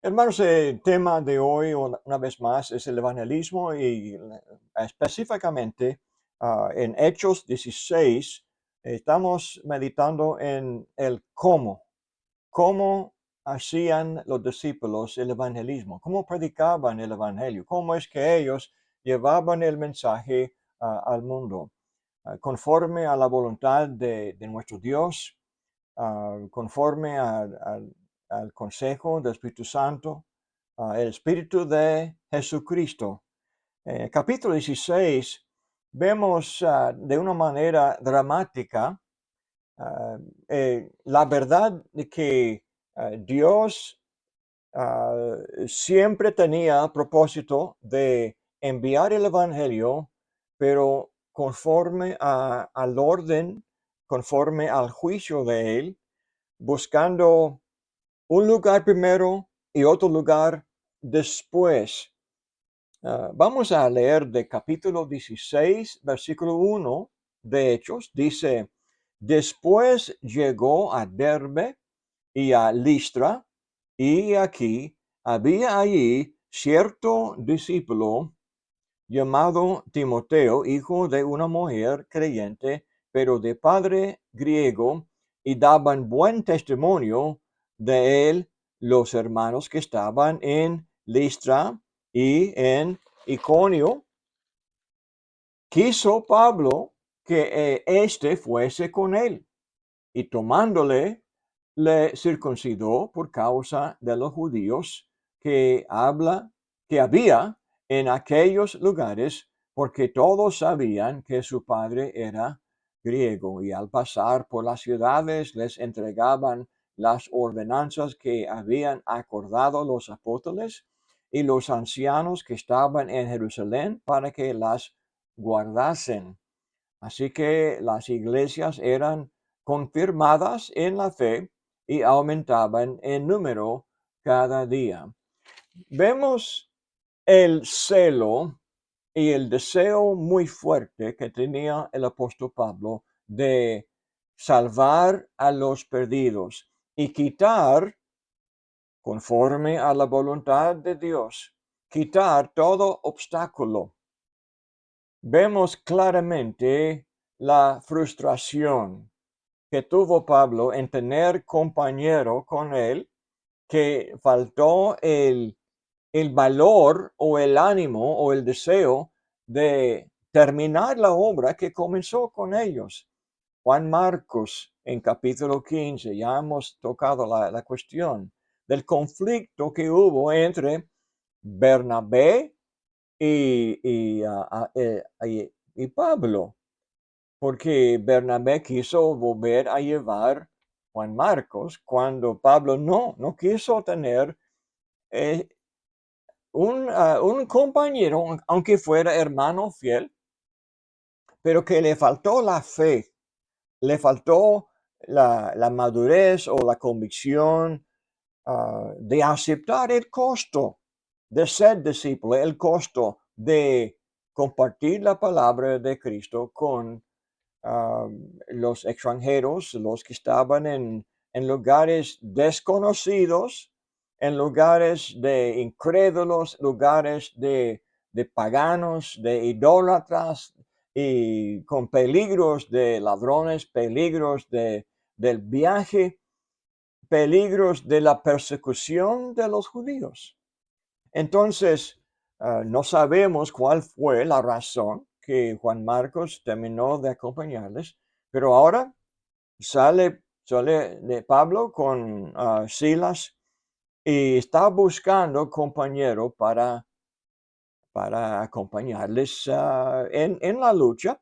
Hermanos, el tema de hoy, una vez más, es el evangelismo y específicamente en Hechos 16 estamos meditando en el cómo hacían los discípulos el evangelismo, cómo predicaban el evangelio, cómo es que ellos llevaban el mensaje al mundo, conforme a la voluntad de nuestro Dios, conforme al consejo del Espíritu Santo, el Espíritu de Jesucristo. En el capítulo 16 vemos de una manera dramática ah, la verdad de que Dios siempre tenía propósito de enviar el Evangelio, pero conforme al orden, conforme al juicio de Él, buscando un lugar primero y otro lugar después. Vamos a leer de capítulo 16, versículo 1 de Hechos. Dice, después llegó a Derbe y a Listra, y aquí había allí cierto discípulo llamado Timoteo, hijo de una mujer creyente, pero de padre griego, y daban buen testimonio de él los hermanos que estaban en Listra y en Iconio. Quiso Pablo que éste fuese con él, y tomándole, le circuncidó por causa de los judíos que había en aquellos lugares, porque todos sabían que su padre era griego, y al pasar por las ciudades les entregaban las ordenanzas que habían acordado los apóstoles y los ancianos que estaban en Jerusalén para que las guardasen. Así que las iglesias eran confirmadas en la fe y aumentaban en número cada día. Vemos el celo y el deseo muy fuerte que tenía el apóstol Pablo de salvar a los perdidos y quitar, conforme a la voluntad de Dios, quitar todo obstáculo. Vemos claramente la frustración que tuvo Pablo en tener compañero con él, que faltó el valor o el ánimo o el deseo de terminar la obra que comenzó con ellos. Juan Marcos, en capítulo 15, ya hemos tocado la cuestión del conflicto que hubo entre Bernabé y Pablo, porque Bernabé quiso volver a llevar Juan Marcos cuando Pablo no quiso tener eh, un compañero, aunque fuera hermano fiel, pero que le faltó la fe, le faltó la madurez o la convicción de aceptar el costo de ser discípulo, el costo de compartir la palabra de Cristo con los extranjeros, los que estaban en lugares desconocidos, en lugares de incrédulos, lugares de paganos, de idólatras, y con peligros de ladrones, peligros del viaje, peligros de la persecución de los judíos. Entonces, no sabemos cuál fue la razón que Juan Marcos terminó de acompañarles, pero ahora sale de Pablo con Silas y está buscando compañero para acompañarles en la lucha,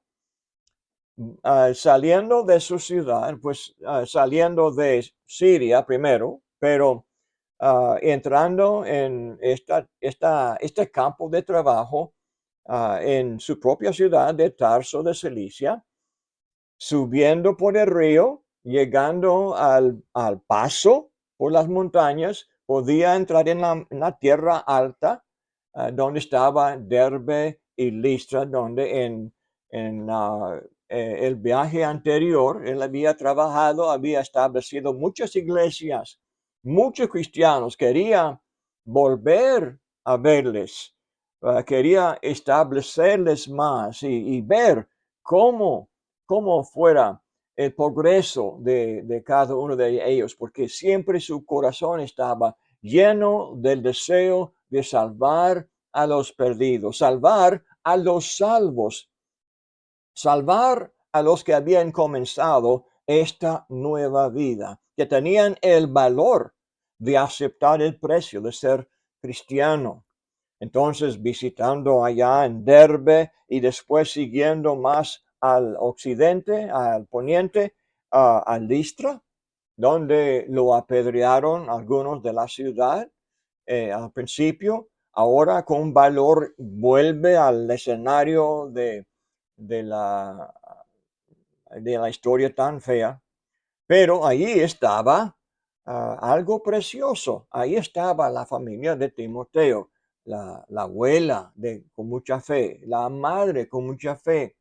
saliendo de su ciudad, pues saliendo de Siria primero, pero entrando en este campo de trabajo en su propia ciudad de Tarso de Cilicia, subiendo por el río, llegando al paso por las montañas, podía entrar en la tierra alta, donde estaba Derbe y Listra, donde en el viaje anterior él había trabajado, había establecido muchas iglesias, muchos cristianos, quería volver a verles. Quería establecerles más y ver cómo, cómo fuera el progreso de cada uno de ellos, porque siempre su corazón estaba lleno del deseo de salvar a los perdidos, salvar a los salvos, salvar a los que habían comenzado esta nueva vida, que tenían el valor de aceptar el precio de ser cristiano. Entonces, visitando allá en Derbe y después siguiendo más al occidente, al poniente, a Listra, donde lo apedrearon algunos de la ciudad al principio. Ahora con valor vuelve al escenario de la, de la historia tan fea, pero allí estaba algo precioso. Ahí estaba la familia de Timoteo, la abuela con mucha fe, la madre con mucha fe.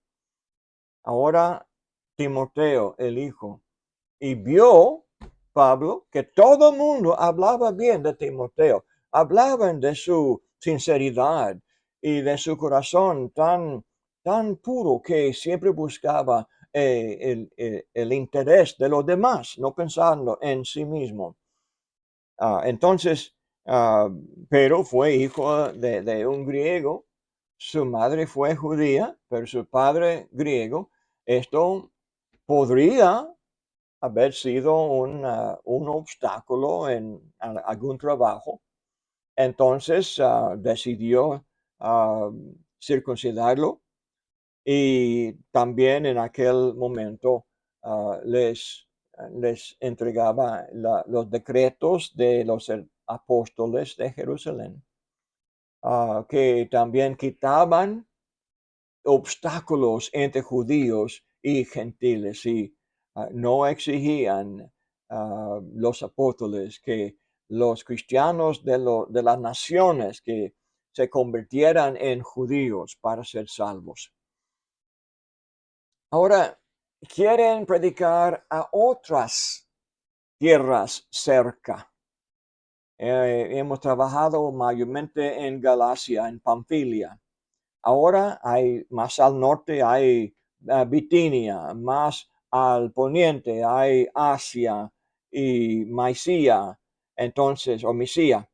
Ahora Timoteo, el hijo, y vio Pablo que todo el mundo hablaba bien de Timoteo, hablaban de su sinceridad y de su corazón tan puro que siempre buscaba el interés de los demás, no pensando en sí mismo. Entonces, ah, pero fue hijo de un griego, su madre fue judía, pero su padre griego. Esto podría haber sido un obstáculo en algún trabajo. Entonces decidió ah, circuncidarlo y también en aquel momento les entregaba los decretos de los apóstoles de Jerusalén, que también quitaban obstáculos entre judíos y gentiles y no exigían los apóstoles que los cristianos de las naciones que se convirtieran en judíos para ser salvos. Ahora quieren predicar a otras tierras cerca. Hemos trabajado mayormente en Galacia, en Pamfilia. Ahora hay más al norte, hay Bitinia, más al poniente hay Asia y Maicía, entonces, o Misia.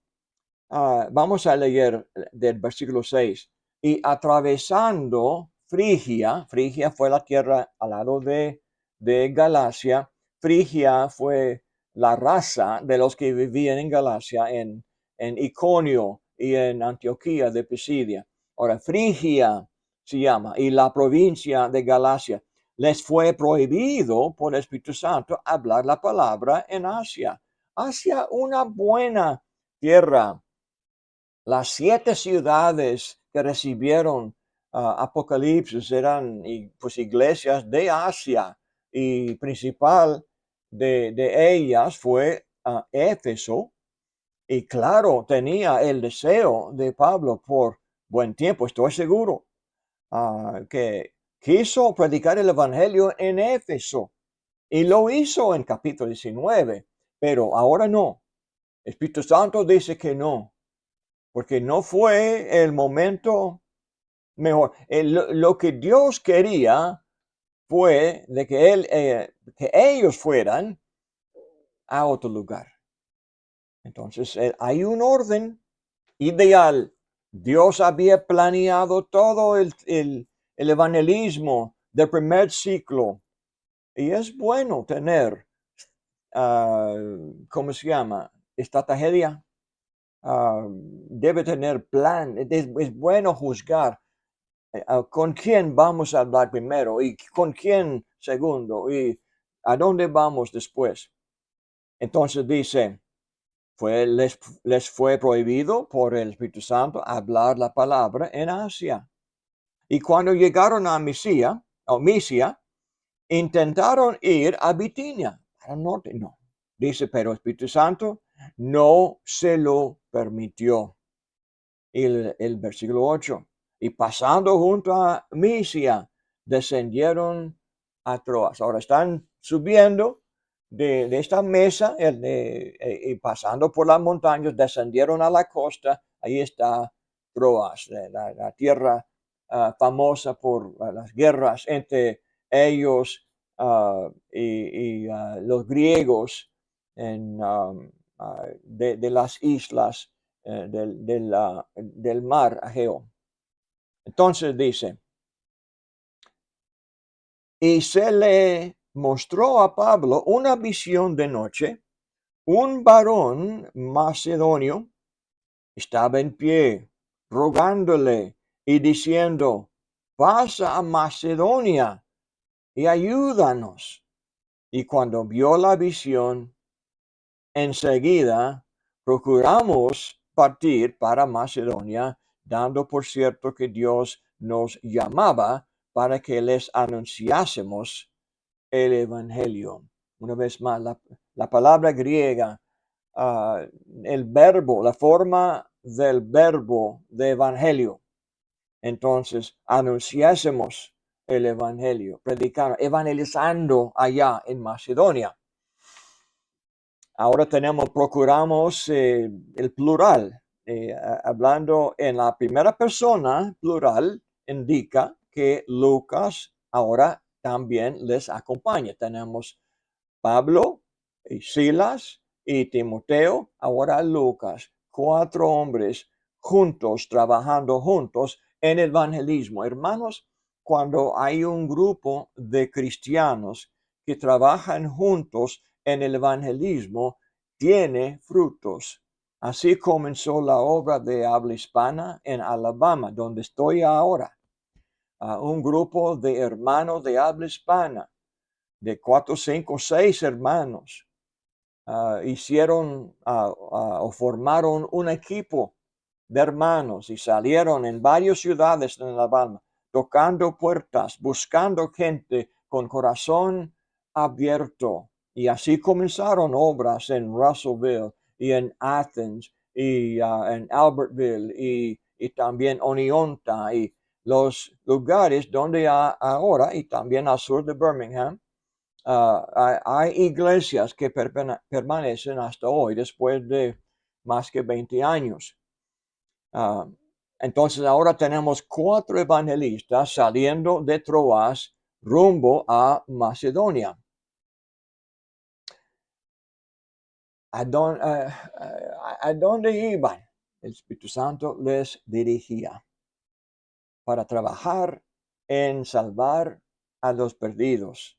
Vamos a leer del versículo 6. Y atravesando Frigia, Frigia fue la tierra al lado de Galacia, Frigia fue la raza de los que vivían en Galacia, en Iconio y en Antioquía de Pisidia. Ahora, Frigia se llama, y la provincia de Galacia. Les fue prohibido por el Espíritu Santo hablar la palabra en Asia. Asia, una buena tierra. Las 7 ciudades que recibieron Apocalipsis eran pues iglesias de Asia y principal de ellas fue Éfeso. Y claro, tenía el deseo de Pablo por buen tiempo, estoy seguro, que quiso predicar el Evangelio en Éfeso y lo hizo en capítulo 19, pero ahora no. Espíritu Santo dice que no, porque no fue el momento mejor. Lo que Dios quería fue de que ellos fueran a otro lugar. Entonces, hay un orden ideal. Dios había planeado todo el evangelismo del primer ciclo. Y es bueno tener, ¿cómo se llama? Esta tragedia. Debe tener plan. Es bueno juzgar con quién vamos a hablar primero y con quién segundo y a dónde vamos después. Entonces dice, les fue prohibido por el Espíritu Santo hablar la palabra en Asia. Y cuando llegaron a Misia, intentaron ir a Bitinia, al norte. No. Dice, pero el Espíritu Santo no se lo permitió. El versículo 8. Y pasando junto a Misia, descendieron a Troas. Ahora están subiendo de esta mesa y pasando por las montañas, descendieron a la costa. Ahí está Troas, la tierra famosa por las guerras entre ellos y los griegos de las islas del mar Egeo. Entonces dice, y se le mostró a Pablo una visión de noche. Un varón macedonio estaba en pie, rogándole y diciendo, pasa a Macedonia y ayúdanos. Y cuando vio la visión, enseguida procuramos partir para Macedonia, dando por cierto que Dios nos llamaba para que les anunciásemos el Evangelio. Una vez más, la palabra griega, el verbo, la forma del verbo de Evangelio. Entonces, anunciásemos el Evangelio, predicando, evangelizando allá en Macedonia. Ahora procuramos el plural, hablando en la primera persona plural, indica que Lucas ahora también les acompaña. Tenemos Pablo y Silas y Timoteo, ahora Lucas, 4 hombres juntos, trabajando juntos en el evangelismo. Hermanos, cuando hay un grupo de cristianos que trabajan juntos en el evangelismo, tiene frutos. Así comenzó la obra de habla hispana en Alabama, donde estoy ahora. Un grupo de hermanos de habla hispana, de 4, 5, 6 hermanos, hicieron o formaron un equipo de hermanos y salieron en varias ciudades en Alabama, tocando puertas, buscando gente con corazón abierto. Y así comenzaron obras en Russellville y en Athens y en Albertville y también Oneonta y los lugares donde ahora y también al sur de Birmingham hay iglesias que permanecen hasta hoy después de más que 20 años. Uh, entonces ahora tenemos 4 evangelistas saliendo de Troas rumbo a Macedonia. ¿A dónde iban? El Espíritu Santo les dirigía para trabajar en salvar a los perdidos.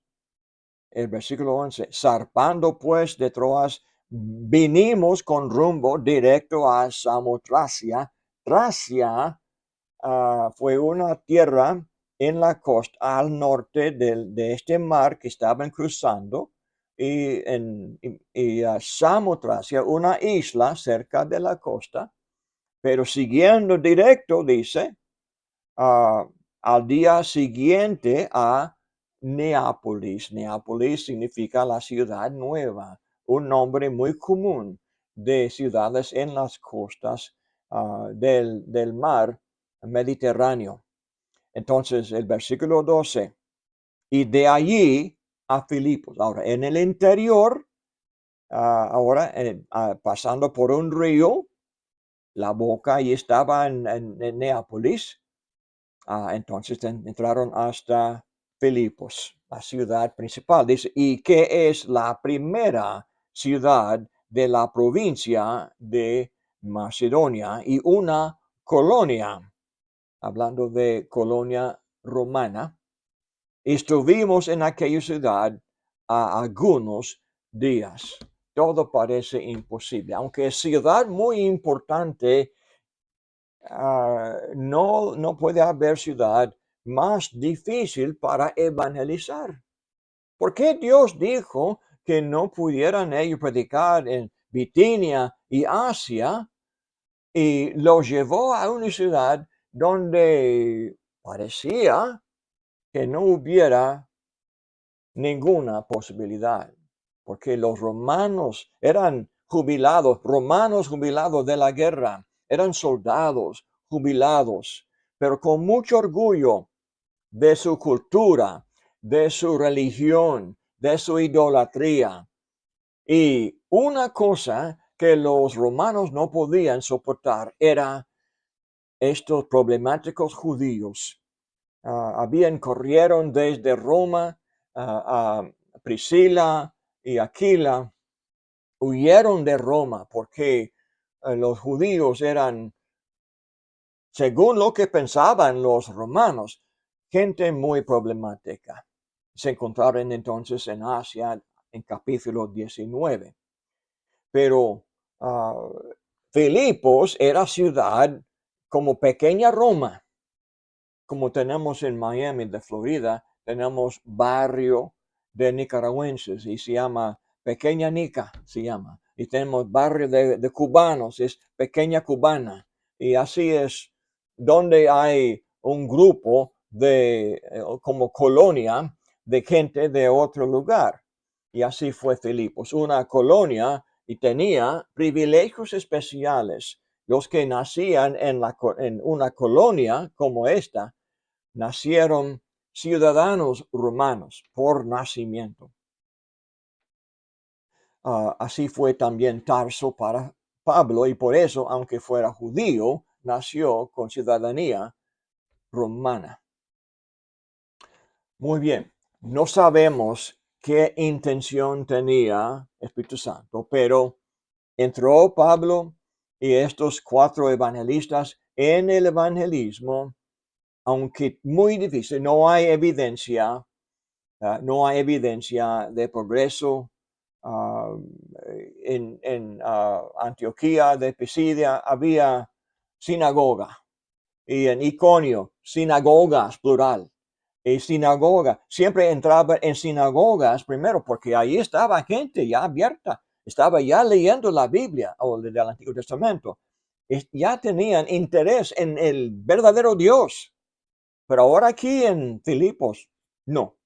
El versículo 11, zarpando pues de Troas, vinimos con rumbo directo a Samotracia. Tracia fue una tierra en la costa al norte de este mar que estaban cruzando y Samotracia, una isla cerca de la costa, pero siguiendo directo, dice, al día siguiente a Neápolis. Neápolis significa la ciudad nueva, un nombre muy común de ciudades en las costas del mar Mediterráneo. Entonces, el versículo 12, y de allí a Filipos. Ahora, en el interior, pasando por un río, la boca y estaba en Neápolis. Entonces entraron hasta Filipos, la ciudad principal. Dice, y que es la primera ciudad de la provincia de Macedonia y una colonia, hablando de colonia romana. Estuvimos en aquella ciudad algunos días. Todo parece imposible, aunque es ciudad muy importante. No puede haber ciudad más difícil para evangelizar. ¿Por qué Dios dijo que no pudieran ellos predicar en Bitinia y Asia y los llevó a una ciudad donde parecía que no hubiera ninguna posibilidad? Porque los romanos eran romanos jubilados de la guerra, eran soldados jubilados, pero con mucho orgullo de su cultura, de su religión, de su idolatría. Y una cosa que los romanos no podían soportar era estos problemáticos judíos. Corrieron desde Roma a Priscila y Aquila, huyeron de Roma porque los judíos eran, según lo que pensaban los romanos, gente muy problemática. Se encontraron entonces en Asia en capítulo 19. Pero Filipos era ciudad como pequeña Roma, como tenemos en Miami de Florida, tenemos barrio de nicaragüenses y se llama Pequeña Nica, se llama. Y tenemos barrio de cubanos, es Pequeña Cubana. Y así es donde hay un grupo de, como colonia de gente de otro lugar. Y así fue Filipos, una colonia y tenía privilegios especiales. Los que nacían en una colonia como esta, nacieron ciudadanos romanos por nacimiento. Así fue también Tarso para Pablo y por eso, aunque fuera judío, nació con ciudadanía romana. Muy bien, no sabemos qué intención tenía Espíritu Santo, pero entró Pablo y estos 4 evangelistas en el evangelismo, aunque muy difícil, no hay evidencia de progreso. En Antioquía de Pisidia había sinagoga y en Iconio sinagogas plural. Y sinagoga, siempre entraba en sinagogas primero porque ahí estaba gente ya abierta, estaba ya leyendo la Biblia o del Antiguo Testamento. Ya tenían interés en el verdadero Dios. Pero ahora aquí en Filipos, no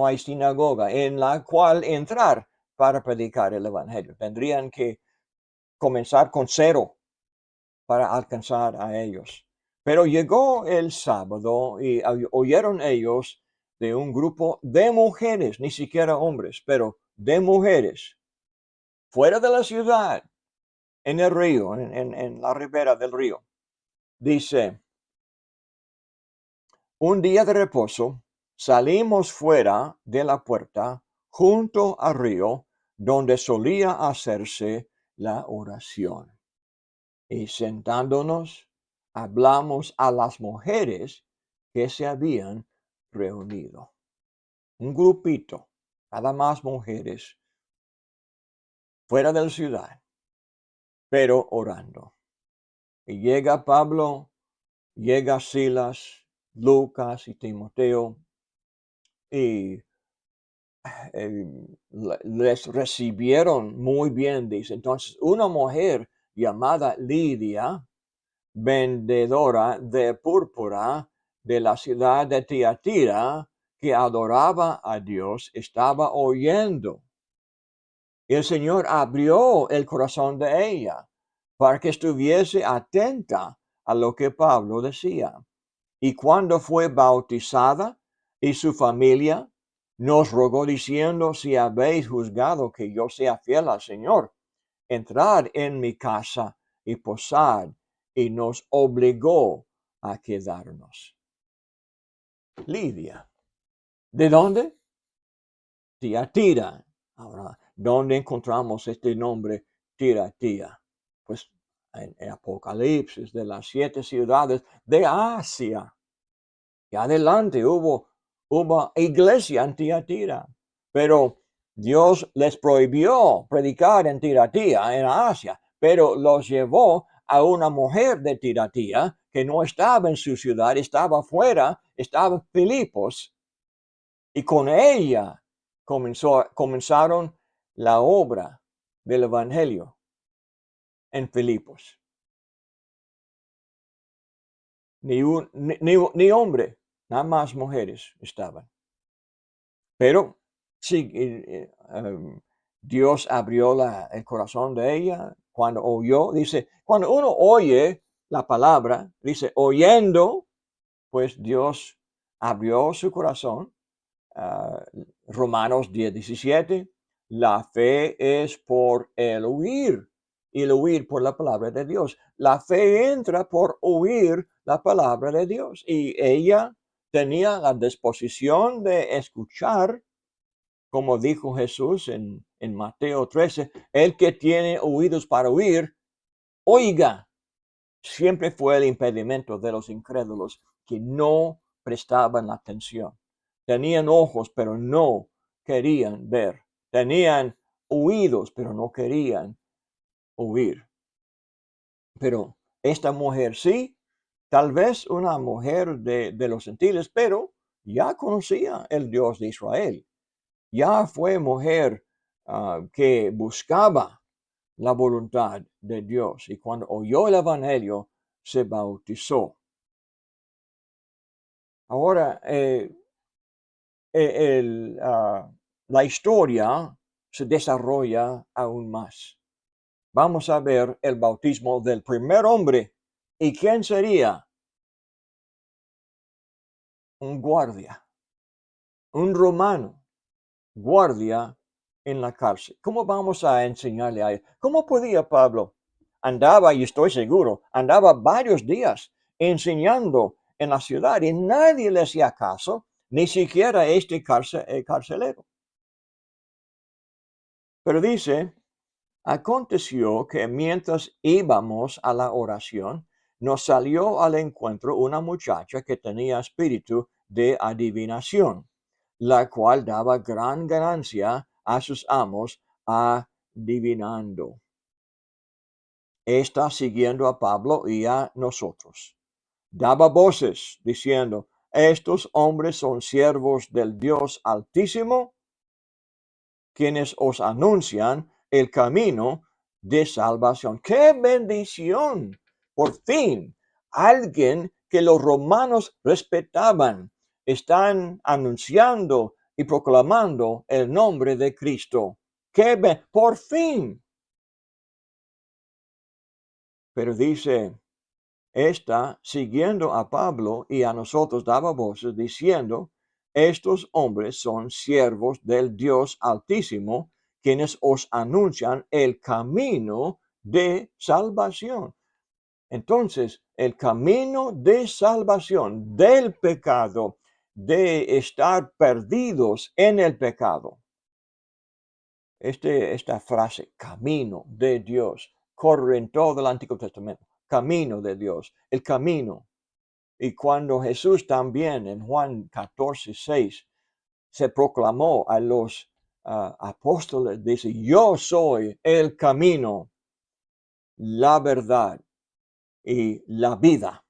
hay sinagoga en la cual entrar para predicar el Evangelio. Tendrían que comenzar con 0 para alcanzar a ellos. Pero llegó el sábado y oyeron ellos de un grupo de mujeres, ni siquiera hombres, pero de mujeres, fuera de la ciudad, en el río, en la ribera del río. Dice, un día de reposo, salimos fuera de la puerta junto al río donde solía hacerse la oración. Y sentándonos, hablamos a las mujeres que se habían reunido. Un grupito, nada más mujeres, fuera de la ciudad, pero orando. Y llega Pablo, llega Silas, Lucas y Timoteo, y les recibieron muy bien, dice. Entonces, una mujer llamada Lidia, vendedora de púrpura de la ciudad de Tiatira, que adoraba a Dios, estaba oyendo. Y el Señor abrió el corazón de ella para que estuviese atenta a lo que Pablo decía. Y cuando fue bautizada y su familia, nos rogó diciendo, si habéis juzgado que yo sea fiel al Señor, entrad en mi casa y posad, y nos obligó a quedarnos. Lidia. ¿De dónde? Tiatira. Ahora, ¿dónde encontramos este nombre Tiatira? Pues en Apocalipsis de las 7 ciudades de Asia. Y adelante hubo iglesia en Tiatira, pero Dios les prohibió predicar en Tiatira, en Asia, pero los llevó a una mujer de Tiatira que no estaba en su ciudad, estaba afuera, estaba en Filipos, y con ella comenzaron la obra del Evangelio en Filipos. Ni hombre, nada más mujeres estaban. Pero sí, Dios abrió el corazón de ella cuando oyó. Dice, cuando uno oye la palabra, dice, oyendo, pues Dios abrió su corazón. Romanos 10:17, La fe es por el oír y el oír por la palabra de Dios. La fe entra por oír la palabra de Dios y ella tenía la disposición de escuchar, como dijo Jesús en Mateo 13, el que tiene oídos para oír, oiga. Siempre fue el impedimento de los incrédulos que no prestaban atención. Tenían ojos, pero no querían ver. Tenían oídos, pero no querían oír. Pero esta mujer sí, tal vez una mujer de los gentiles, pero ya conocía el Dios de Israel. Ya fue mujer que buscaba la voluntad de Dios y cuando oyó el Evangelio se bautizó. Ahora, la historia se desarrolla aún más. Vamos a ver el bautismo del primer hombre. ¿Y quién sería? Un guardia, un romano, guardia en la cárcel. ¿Cómo vamos a enseñarle a él? ¿Cómo podía Pablo? Andaba, y estoy seguro, andaba varios días enseñando en la ciudad y nadie le hacía caso, ni siquiera este carcelero. Pero dice, aconteció que mientras íbamos a la oración, nos salió al encuentro una muchacha que tenía espíritu de adivinación, la cual daba gran ganancia a sus amos adivinando. Está siguiendo a Pablo y a nosotros. Daba voces diciendo, estos hombres son siervos del Dios Altísimo, quienes os anuncian el camino de salvación. ¡Qué bendición! Por fin, alguien que los romanos respetaban están anunciando y proclamando el nombre de Cristo. Por fin. Pero dice, esta, siguiendo a Pablo y a nosotros, daba voces diciendo, estos hombres son siervos del Dios Altísimo, quienes os anuncian el camino de salvación. Entonces, el camino de salvación del pecado, de estar perdidos en el pecado. Esta frase, camino de Dios, corre en todo el Antiguo Testamento. Camino de Dios, el camino. Y cuando Jesús también en Juan 14:6 se proclamó a los apóstoles, dice, yo soy el camino, la verdad y la vida.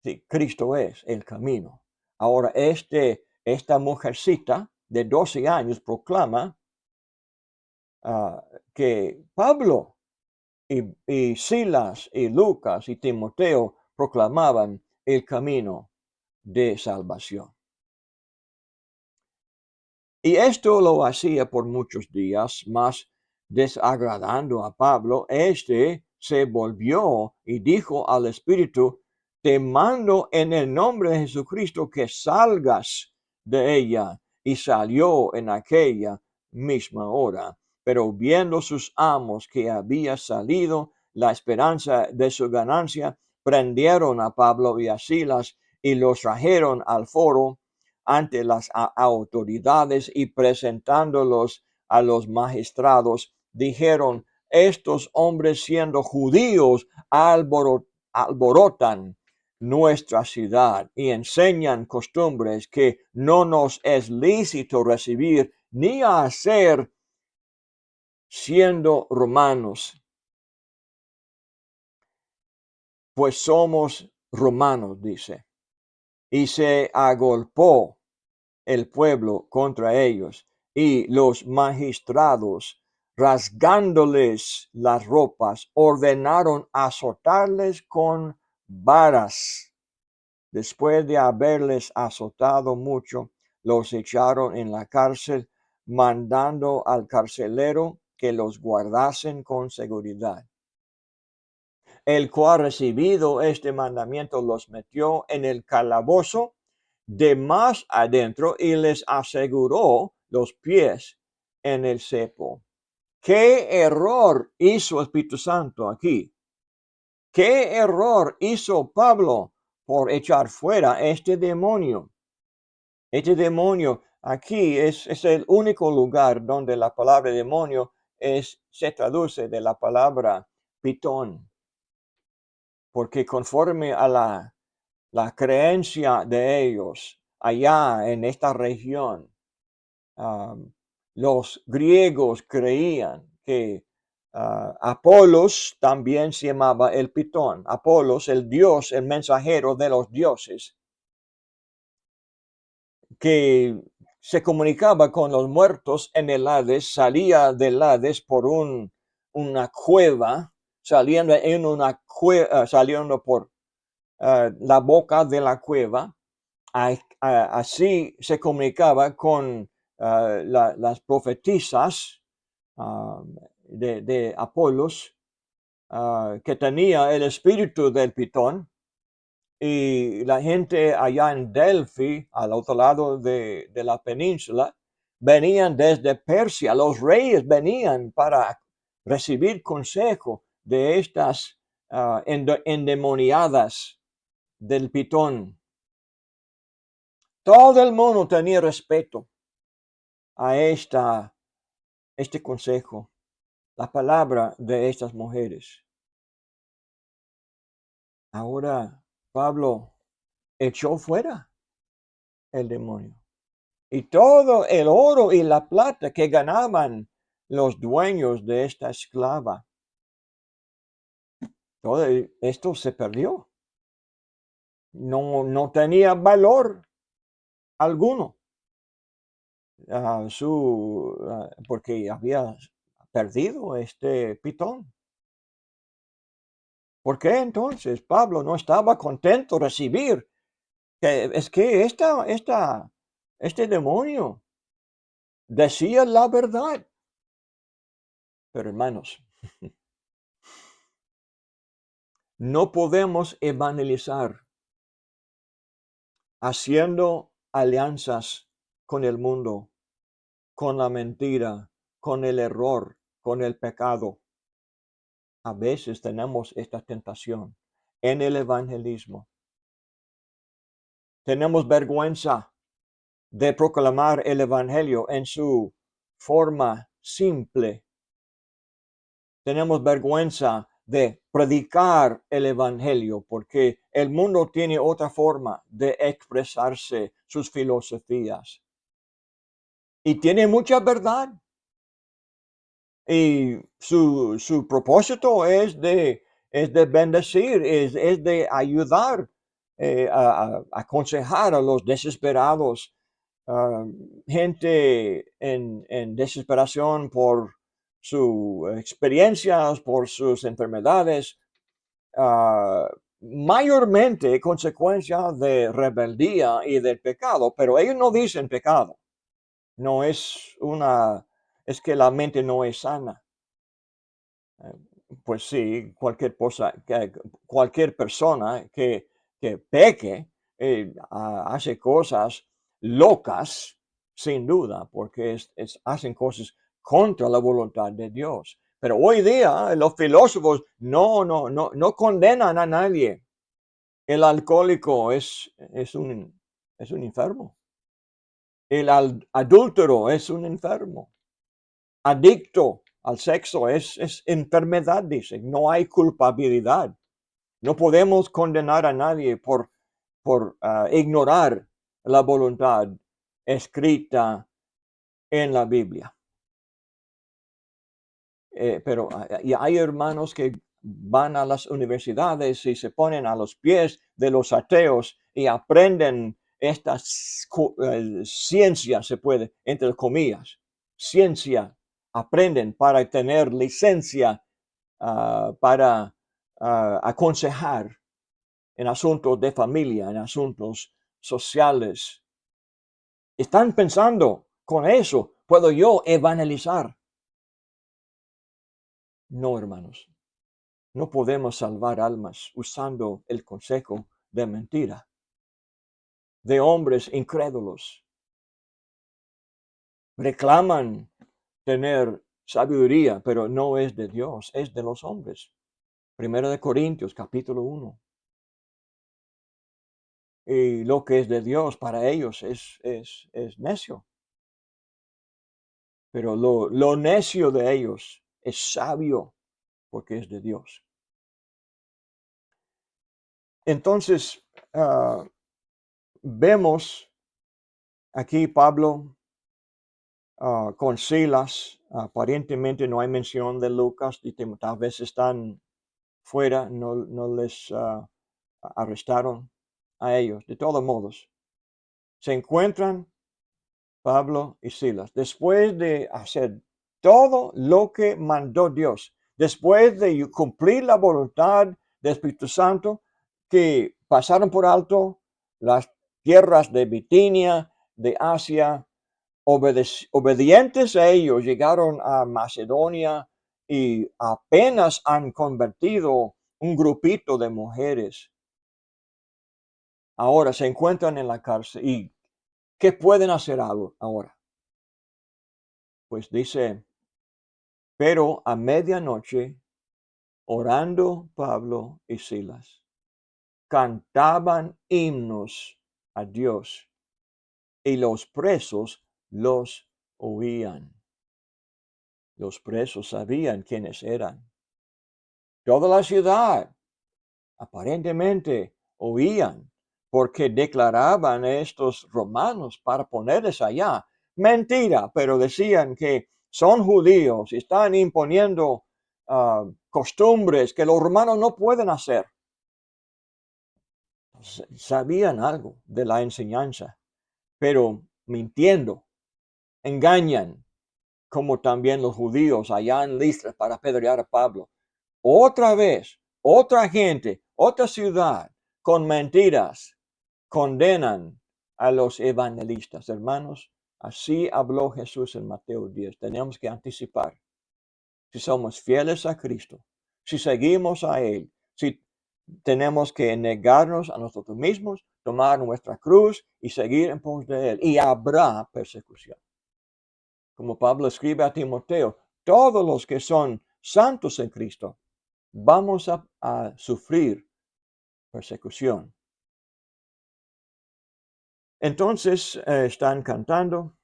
Sí, Cristo es el camino. Ahora, esta mujercita de 12 años proclama que Pablo y Silas y Lucas y Timoteo proclamaban el camino de salvación. Y esto lo hacía por muchos días, mas desagradando a Pablo, éste se volvió y dijo al Espíritu, te mando en el nombre de Jesucristo que salgas de ella. Y salió en aquella misma hora. Pero viendo sus amos que había salido la esperanza de su ganancia, prendieron a Pablo y a Silas y los trajeron al foro ante las autoridades y presentándolos a los magistrados, dijeron, estos hombres siendo judíos alborotan nuestra ciudad y enseñan costumbres que no nos es lícito recibir ni hacer siendo romanos, pues somos romanos, dice, y se agolpó el pueblo contra ellos y los magistrados, rasgándoles las ropas, ordenaron azotarles con varas. Después de haberles azotado mucho, los echaron en la cárcel, mandando al carcelero que los guardasen con seguridad, el cual recibido este mandamiento los metió en el calabozo de más adentro y les aseguró los pies en el cepo. ¿Qué error hizo el Espíritu Santo aquí? ¿Qué error hizo Pablo por echar fuera este demonio? Este demonio aquí es el único lugar donde la palabra demonio se traduce de la palabra pitón, porque conforme a la creencia de ellos allá en esta región, los griegos creían que Apolos también se llamaba el pitón. Apolos, el dios, el mensajero de los dioses, que se comunicaba con los muertos en el Hades, salía del Hades por una cueva, saliendo por la boca de la cueva. Así se comunicaba con las profetisas de Apolos, que tenía el espíritu del pitón, y la gente allá en Delphi, al otro lado de la península, venían desde Persia, los reyes venían para recibir consejo de estas endemoniadas del pitón. Todo el mundo tenía respeto a este consejo, la palabra de estas mujeres. Ahora Pablo echó fuera el demonio. Y todo el oro y la plata que ganaban los dueños de esta esclava, todo esto se perdió. No tenía valor alguno. Porque había perdido este pitón. ¿Por qué entonces Pablo no estaba contento de recibir? Es que este demonio decía la verdad. Pero hermanos, no podemos evangelizar haciendo alianzas con el mundo, con la mentira, con el error, con el pecado. A veces tenemos esta tentación en el evangelismo. Tenemos vergüenza de proclamar el evangelio en su forma simple. Tenemos vergüenza de predicar el evangelio porque el mundo tiene otra forma de expresarse sus filosofías. Y tiene mucha verdad. Y su propósito es de bendecir, es de ayudar, a aconsejar a los desesperados, gente en desesperación por sus experiencias, por sus enfermedades, mayormente consecuencia de rebeldía y del pecado, pero ellos no dicen pecado. No es que la mente no es sana. Pues sí, cualquier persona que peque, hace cosas locas, sin duda, porque hacen cosas contra la voluntad de Dios. Pero hoy día los filósofos no condenan a nadie. El alcohólico es un enfermo. El adúltero es un enfermo. Adicto al sexo es enfermedad, dice. No hay culpabilidad. No podemos condenar a nadie por ignorar la voluntad escrita en la Biblia. Pero y hay hermanos que van a las universidades y se ponen a los pies de los ateos y aprenden esta ciencia, se puede, entre comillas, ciencia, aprenden para tener licencia, para aconsejar en asuntos de familia, en asuntos sociales. Están pensando, con eso puedo yo evangelizar. No, hermanos. No podemos salvar almas usando el consejo de mentira, de hombres incrédulos. Reclaman tener sabiduría, pero no es de Dios, es de los hombres. Primero de Corintios, capítulo 1. Y lo que es de Dios para ellos es necio, pero lo necio de ellos es sabio porque es de Dios. Entonces, vemos aquí Pablo con Silas. Aparentemente no hay mención de Lucas y tal vez están fuera, no les arrestaron a ellos. De todos modos, se encuentran Pablo y Silas después de hacer todo lo que mandó Dios, después de cumplir la voluntad del Espíritu Santo, que pasaron por alto las tierras de Bitinia, de Asia, obedientes a ellos, llegaron a Macedonia y apenas han convertido un grupito de mujeres. Ahora se encuentran en la cárcel. ¿Y qué pueden hacer ahora? Pues dice, pero a medianoche, orando Pablo y Silas, cantaban himnos a Dios y los presos los oían. Los presos sabían quiénes eran. Toda la ciudad aparentemente oían, porque declaraban estos romanos para ponerles allá. Mentira, pero decían que son judíos y están imponiendo costumbres que los romanos no pueden hacer. Sabían algo de la enseñanza, pero mintiendo, engañan, como también los judíos allá en Listra para apedrear a Pablo. Otra vez, otra gente, otra ciudad, con mentiras, condenan a los evangelistas. Hermanos, así habló Jesús en Mateo 10. Tenemos que anticipar. Si somos fieles a Cristo, si seguimos a Él, si tenemos que negarnos a nosotros mismos, tomar nuestra cruz y seguir en pos de Él. Y habrá persecución. Como Pablo escribe a Timoteo, todos los que son santos en Cristo vamos a sufrir persecución. Entonces están cantando.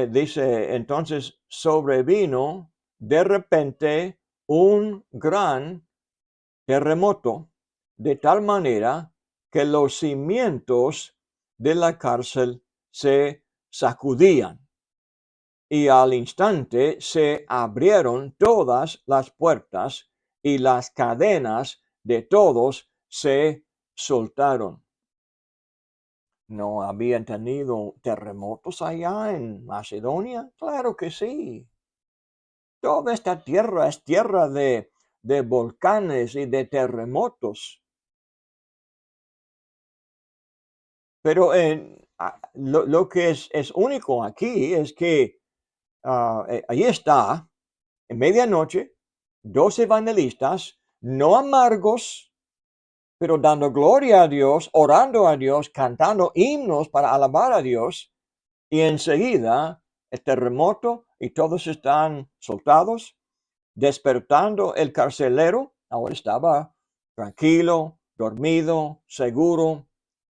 Dice, entonces sobrevino de repente un gran terremoto, de tal manera que los cimientos de la cárcel se sacudían y al instante se abrieron todas las puertas y las cadenas de todos se soltaron. ¿No habían tenido terremotos allá en Macedonia? Claro que sí. Toda esta tierra es tierra de volcanes y de terremotos. Pero lo que es único aquí es que ahí está, en medianoche, dos evangelistas, no amargos, pero dando gloria a Dios, orando a Dios, cantando himnos para alabar a Dios. Y enseguida el terremoto y todos están soltados, despertando el carcelero. Ahora estaba tranquilo, dormido, seguro.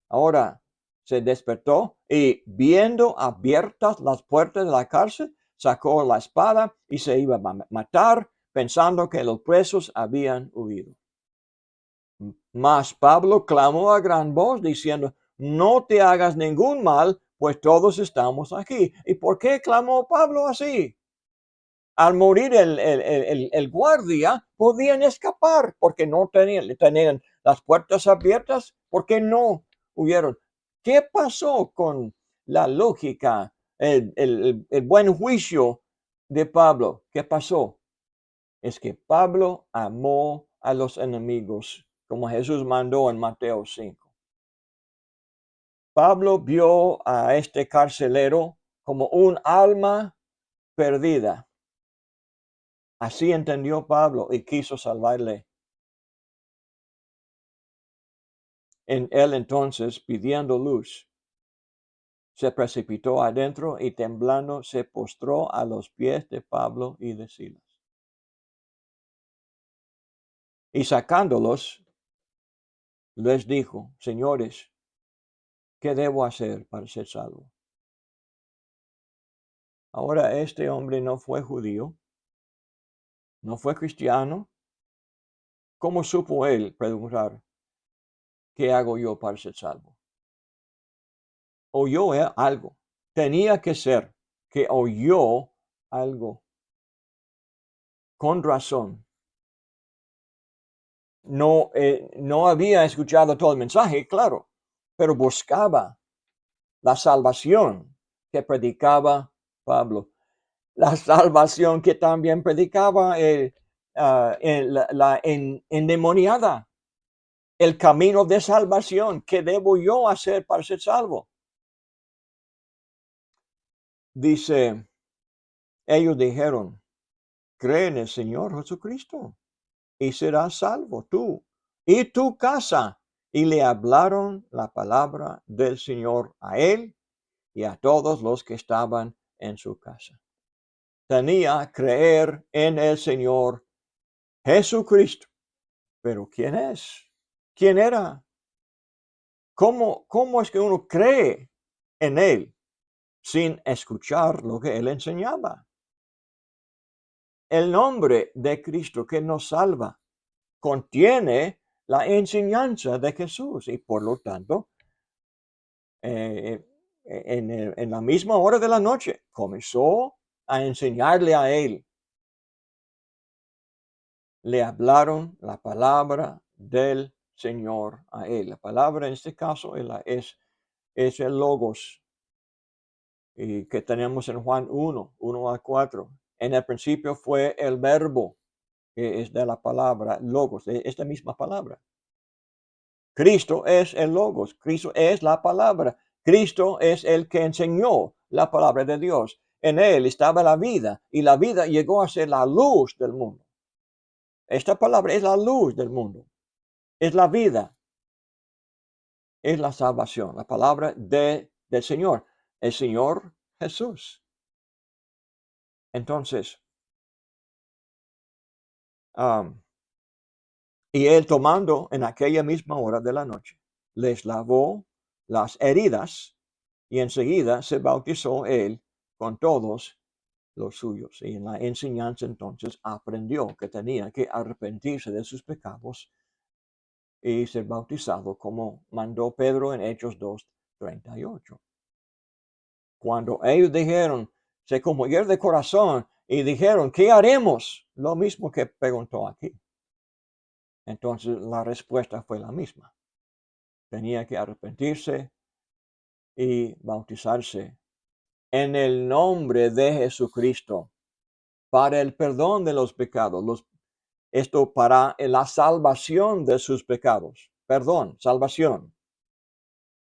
Ahora se despertó y viendo abiertas las puertas de la cárcel, sacó la espada y se iba a matar, pensando que los presos habían huido. Mas Pablo clamó a gran voz diciendo, no te hagas ningún mal, pues todos estamos aquí. ¿Y por qué clamó Pablo así? Al morir el guardia, podían escapar porque no tenían las puertas abiertas. ¿Por qué no huyeron? ¿Qué pasó con la lógica, el buen juicio de Pablo? ¿Qué pasó? Es que Pablo amó a los enemigos, como Jesús mandó en Mateo 5. Pablo vio a este carcelero como un alma perdida. Así entendió Pablo y quiso salvarle. En él entonces, pidiendo luz, se precipitó adentro y temblando se postró a los pies de Pablo y de Silas. Y sacándolos, les dijo: Señores, ¿qué debo hacer para ser salvo? Ahora este hombre no fue judío, no fue cristiano. ¿Cómo supo él preguntar: ¿qué hago yo para ser salvo? Oyó algo. Tenía que ser que oyó algo. Con razón. No había escuchado todo el mensaje, claro, pero buscaba la salvación que predicaba Pablo. La salvación que también predicaba la endemoniada. El camino de salvación. ¿Qué debo yo hacer para ser salvo? Dice, ellos dijeron: cree en el Señor Jesucristo y serás salvo tú y tu casa. Y le hablaron la palabra del Señor a él y a todos los que estaban en su casa. Tenía que creer en el Señor Jesucristo. Pero ¿quién es? ¿Quién era? ¿Cómo es que uno cree en él sin escuchar lo que él enseñaba? El nombre de Cristo que nos salva contiene la enseñanza de Jesús y por lo tanto, en la misma hora de la noche comenzó a enseñarle a él. Le hablaron la palabra del Señor a él. La palabra en este caso es el logos y que tenemos en Juan 1 a 4. En el principio fue el verbo, que es de la palabra logos, de esta misma palabra. Cristo es el logos, Cristo es la palabra, Cristo es el que enseñó la palabra de Dios. En él estaba la vida y la vida llegó a ser la luz del mundo. Esta palabra es la luz del mundo, es la vida, es la salvación, la palabra del Señor, el Señor Jesús. Entonces, y él tomando en aquella misma hora de la noche, les lavó las heridas y enseguida se bautizó él con todos los suyos. Y en la enseñanza entonces aprendió que tenía que arrepentirse de sus pecados y ser bautizado como mandó Pedro en Hechos 2:38. Cuando ellos dijeron, se conmovieron de corazón y dijeron: ¿qué haremos? Lo mismo que preguntó aquí. Entonces la respuesta fue la misma. Tenía que arrepentirse y bautizarse en el nombre de Jesucristo para el perdón de los pecados. Esto para la salvación de sus pecados. Perdón, salvación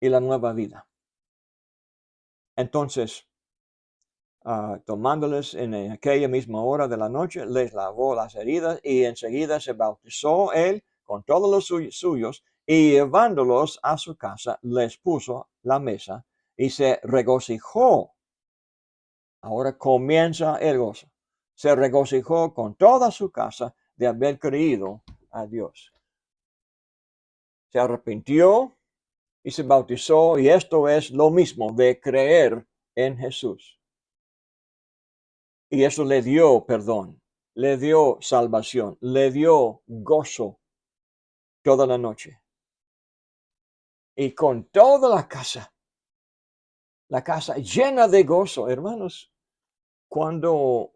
y la nueva vida. Entonces, tomándoles en aquella misma hora de la noche, les lavó las heridas y enseguida se bautizó él con todos los suyos y llevándolos a su casa, les puso la mesa y se regocijó. Ahora comienza el gozo. Se regocijó con toda su casa de haber creído a Dios. Se arrepintió y se bautizó, y esto es lo mismo de creer en Jesús. Y eso le dio perdón, le dio salvación, le dio gozo toda la noche. Y con toda la casa llena de gozo, hermanos, cuando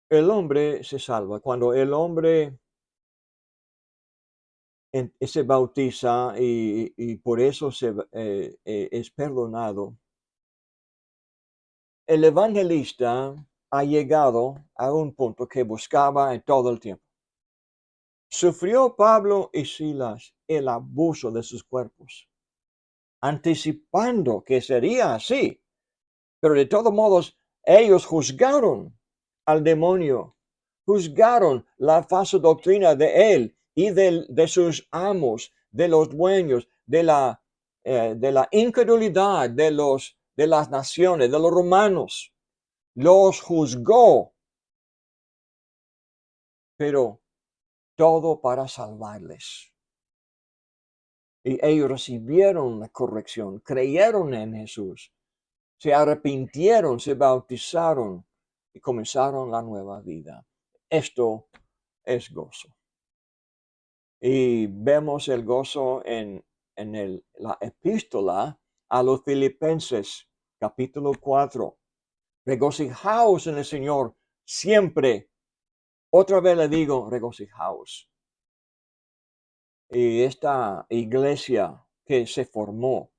el hombre se salva, cuando el hombre se bautiza y por eso es perdonado, el evangelista ha llegado a un punto que buscaba en todo el tiempo. Sufrió Pablo y Silas el abuso de sus cuerpos, anticipando que sería así, pero de todos modos ellos juzgaron al demonio, juzgaron la falsa doctrina de él y de sus amos, de los dueños, de la de la incredulidad de las naciones, de los romanos. Los juzgó, pero todo para salvarles. Y ellos recibieron la corrección, creyeron en Jesús, se arrepintieron, se bautizaron y comenzaron la nueva vida. Esto es gozo. Y vemos el gozo en la epístola a los Filipenses, capítulo 4. Regocijaos en el Señor siempre. Otra vez le digo, regocijaos. Y esta iglesia que se formó,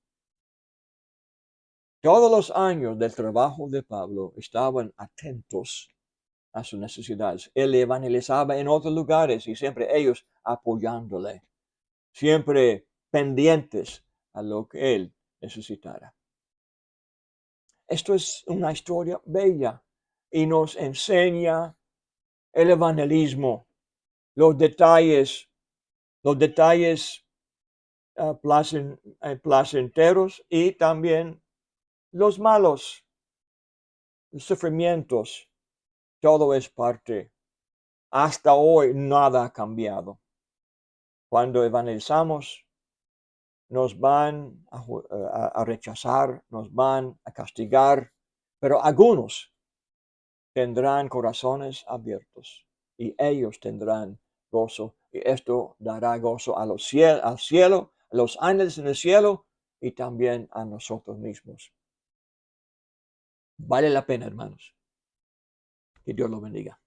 todos los años del trabajo de Pablo estaban atentos a sus necesidades. Él evangelizaba en otros lugares y siempre ellos apoyándole, siempre pendientes a lo que él necesitara. Esto es una historia bella y nos enseña el evangelismo, los detalles placenteros y también los malos, los sufrimientos. Todo es parte. Hasta hoy nada ha cambiado. Cuando evangelizamos, nos van a rechazar, nos van a castigar, pero algunos tendrán corazones abiertos y ellos tendrán gozo. Y esto dará gozo a al cielo, a los ángeles en el cielo y también a nosotros mismos. Vale la pena, hermanos. Que Dios lo bendiga.